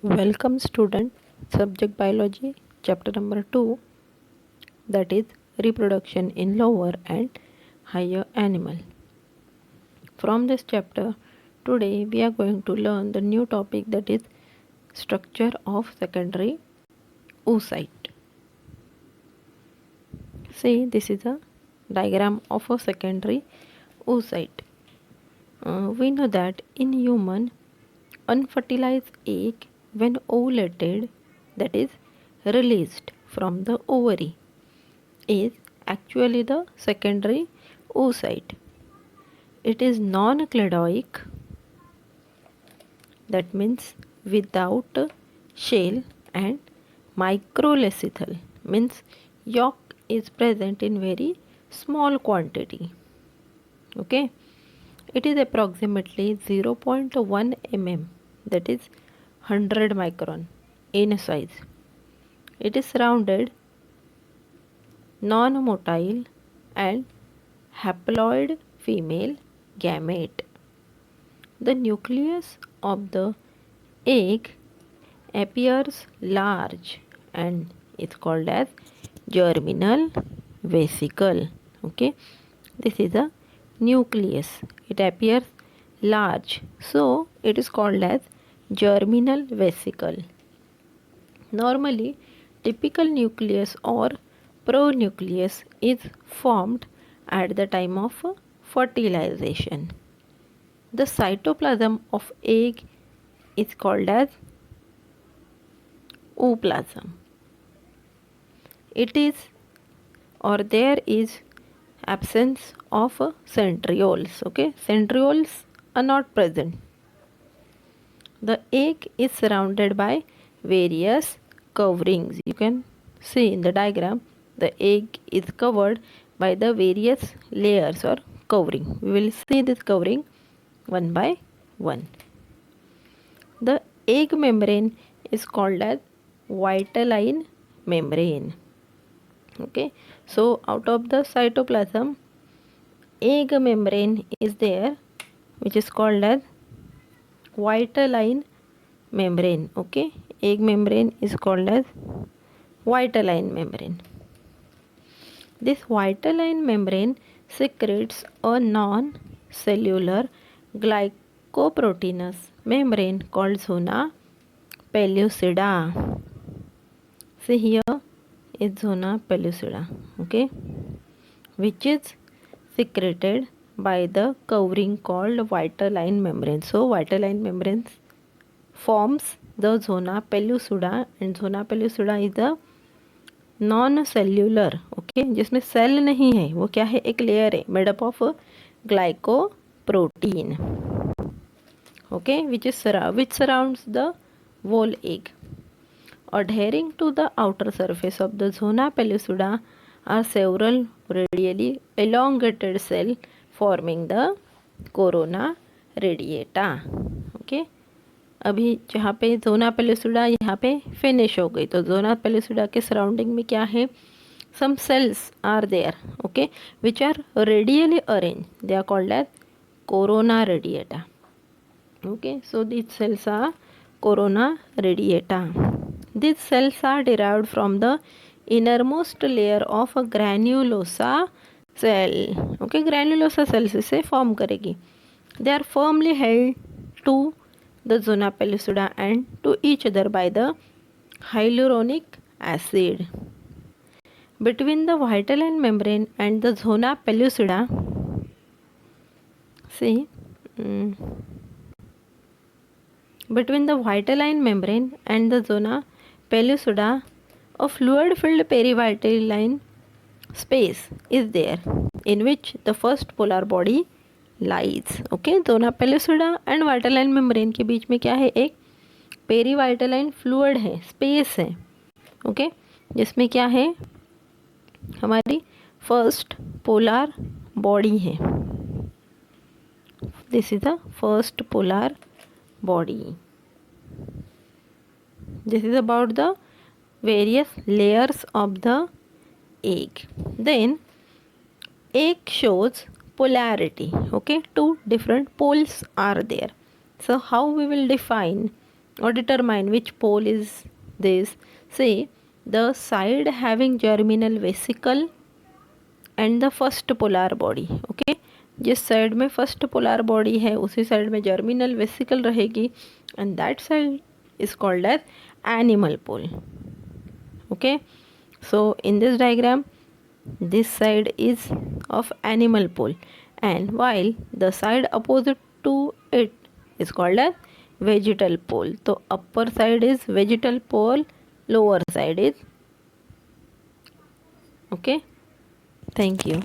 Welcome student, subject biology, chapter number 2, that is reproduction in lower and higher animal. From this chapter, today we are going to learn the new topic, that is structure of secondary oocyte. See, this is a diagram of a secondary oocyte. We know that in human, unfertilized egg when ovulated, that is released from the ovary, is actually the secondary oocyte. It is non-cladoic, that means without shell, and microleucithal, means yolk is present in very small quantity. Okay, it is approximately 0.1 mm, that is 100 micron in size. It is rounded, non-motile and haploid female gamete. The nucleus of the egg appears large and is called as germinal vesicle. Okay, this is a nucleus. It appears large, so it is called as germinal vesicle. Normally, typical nucleus or pronucleus is formed at the time of fertilization. The cytoplasm of egg is called as ooplasm. It is, or there is, absence of centrioles. Okay, centrioles are not present. The egg is surrounded by various coverings. You can see in the diagram, the egg is covered by the various layers or covering. We will see this covering one by one. The egg membrane is called as vitelline membrane. Okay, so out of the cytoplasm, egg membrane is there, which is called as vitelline membrane. Okay, egg membrane is called as vitelline membrane. This vitelline membrane secretes a non-cellular glycoproteinous membrane called zona pellucida. See, here is zona pellucida, okay, which is secreted by the covering called vitelline membrane. So vitelline membrane forms the zona pellucida, and zona pellucida is the non cellular, okay, जिसमें cell नहीं है, वो क्या है, एक layer है made up of glycoprotein. Okay, which surrounds the whole egg. Adhering to the outer surface of the zona pellucida are several radially elongated cells forming the corona radiata. Okay, अभी जहाँ पे जोना पेलुसिडा यहाँ पे finish हो गई, तो zona pellucida के surrounding में क्या है, some cells are there, okay, which are radially arrange, they are called as corona radiata. Okay, so these cells are corona radiata. These cells are derived from the innermost layer of a granulosa cell. Okay, granulosa cells इसे form करेगी. They are firmly held to the zona pellucida and to each other by the hyaluronic acid. Between the vitelline membrane and the zona pellucida, see, between the vitelline membrane and the zona pellucida, a fluid-filled perivitelline space is there, in which the first polar body lies. Okay, zona pellucida and vitelline membrane के बीच में क्या है, एक perivitelline fluid है, space है. Okay, जिसमें क्या है, हमारी फर्स्ट पोलर बॉडी है. This is the first polar body. This is about the various layers of the egg. Then egg shows polarity. Okay, two different poles are there. So how we will define or determine which pole is this. Say the side having germinal vesicle and the first polar body. Okay, जिस side में first polar body है उसी side में germinal vesicle रहेगी and that side is called as animal pole. Okay, so in this diagram this side is of animal pole and while the side opposite to it is called as vegetal pole. So upper side is vegetal pole, lower side is. Okay, thank you.